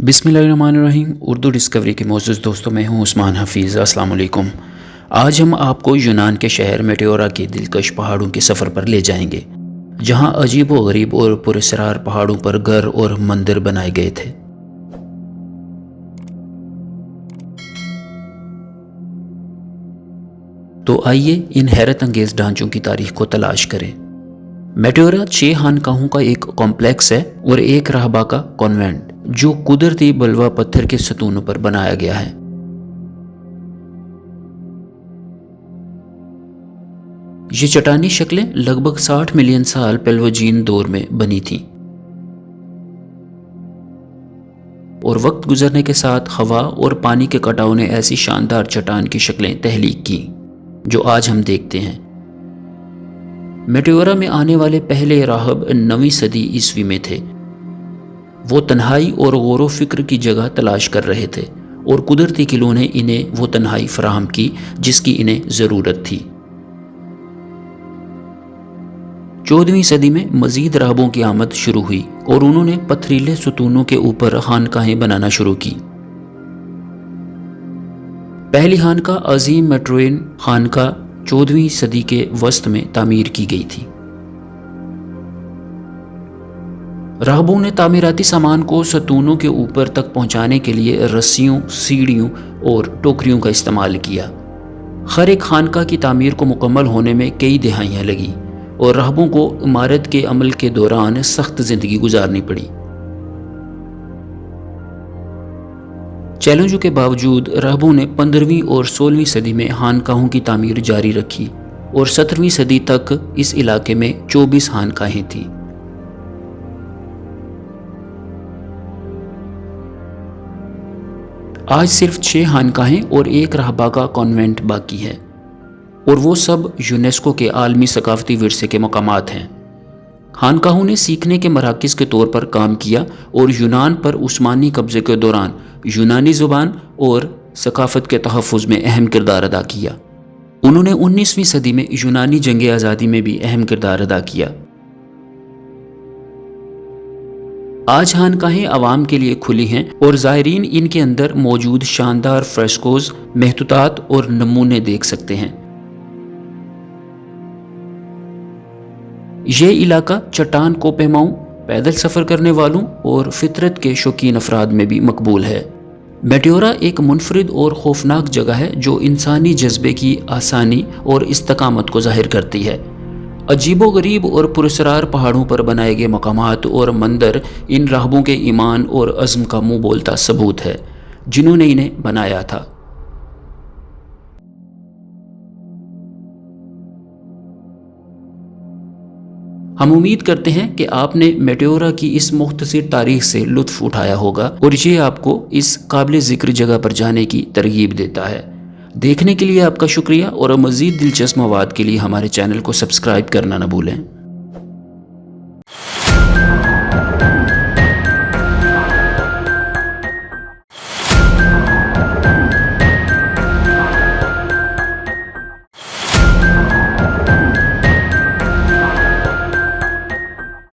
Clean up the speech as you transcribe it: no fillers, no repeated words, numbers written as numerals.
बिस्मिल्लाहिर्रहमानिर्रहीम। उर्दू डिस्कवरी के मोअज़्ज़ज़ दोस्तों, मैं हूं उस्मान हफ़ीज़। अस्सलाम वालेकुम। आज हम आपको यूनान के शहर मेटेओरा के दिलकश पहाड़ों के सफ़र पर ले जाएंगे, जहां अजीब व गरीब और पुरस्रार पहाड़ों पर घर और मंदिर बनाए गए थे। तो आइए इन हैरत अंगेज़ ढांचों की तारीख को तलाश करें। मेटेओरा 6 खानकाहों का एक कॉम्प्लेक्स है और एक राहबा का कॉन्वेंट, जो कुदरती बलवा पत्थर के सतूनों पर बनाया गया है। ये चट्टानी शक्लें लगभग 60 मिलियन साल पेल्वोजीन दौर में बनी थीं और वक्त गुजरने के साथ हवा और पानी के कटाव ने ऐसी शानदार चट्टान की शक्लें तहलीक की जो आज हम देखते हैं। मेटेओरा में आने वाले पहले राहब 9वीं सदी ईस्वी में थे। वो तन्हाई और गौर फिक्र की जगह तलाश कर रहे थे और कुदरती किलों ने इन्हें वो तन्हाई फराहम की जिसकी इन्हें ज़रूरत थी। 14वीं सदी में मज़ीद राहबों की आमद शुरू हुई और उन्होंने पथरीले सतूनों के ऊपर खानकाहें बनाना शुरू की। पहली खानका अजीम मेट्रोइन खानका 14वीं सदी के वस्त में तामीर की गई थी। राहबों ने तामीराती सामान को सतूनों के ऊपर तक पहुंचाने के लिए रस्सियों, सीढ़ियों और टोकरियों का इस्तेमाल किया। हर एक खानका की तामीर को मुकम्मल होने में कई दिहाइयाँ लगी और राहबों को इमारत के अमल के दौरान सख्त ज़िंदगी गुजारनी पड़ी। चैलेंजों के बावजूद राहबों ने 15वीं और 16वीं सदी में खानकाहों की तामीर जारी रखी और 17वीं सदी तक इस इलाके में 24 खानकाहें थीं। आज सिर्फ 6 खानकाहें और एक राहबा का कॉन्वेंट बाकी है और वो सब यूनेस्को के आलमी सकाफती विरसे के मकामात हैं। खानकाहों ने सीखने के मराकज़ के तौर पर काम किया और यूनान पर उस्मानी कब्ज़े के दौरान यूनानी ज़ुबान और सकाफ़त के तहफ़्फ़ुज़ में अहम किरदार अदा किया। उन्होंने 19वीं सदी में यूनानी जंग आज़ादी में भी अहम किरदार अदा किया। आज खानकाहें आवाम के लिए खुली हैं और ज़ायरीन इनके अंदर मौजूद शानदार फ्रेस्कोज़, महतूतात और नमूने देख सकते हैं। ये इलाका चट्टान को पैमाओं, पैदल सफ़र करने वालों और फितरत के शौकीन अफराद में भी मकबूल है। मेटेओरा एक मुनफरिद और खौफनाक जगह है जो इंसानी जज्बे की आसानी और इस्तकामत को ज़ाहिर करती है। अजीबो गरीब और पुरस्रार पहाड़ों पर बनाए गए मकामात और मंदिर इन राहबों के ईमान और अज़्म का मुँह बोलता सबूत है जिन्होंने इन्हें बनाया था। हम उम्मीद करते हैं कि आपने मेटेओरा की इस मुख्तसर तारीख से लुत्फ़ उठाया होगा और ये आपको इस काबिल ज़िक्र जगह पर जाने की तरगीब देता है। देखने के लिए आपका शुक्रिया और मज़ीद दिलचस्प मवाद के लिए हमारे चैनल को सब्सक्राइब करना न भूलें।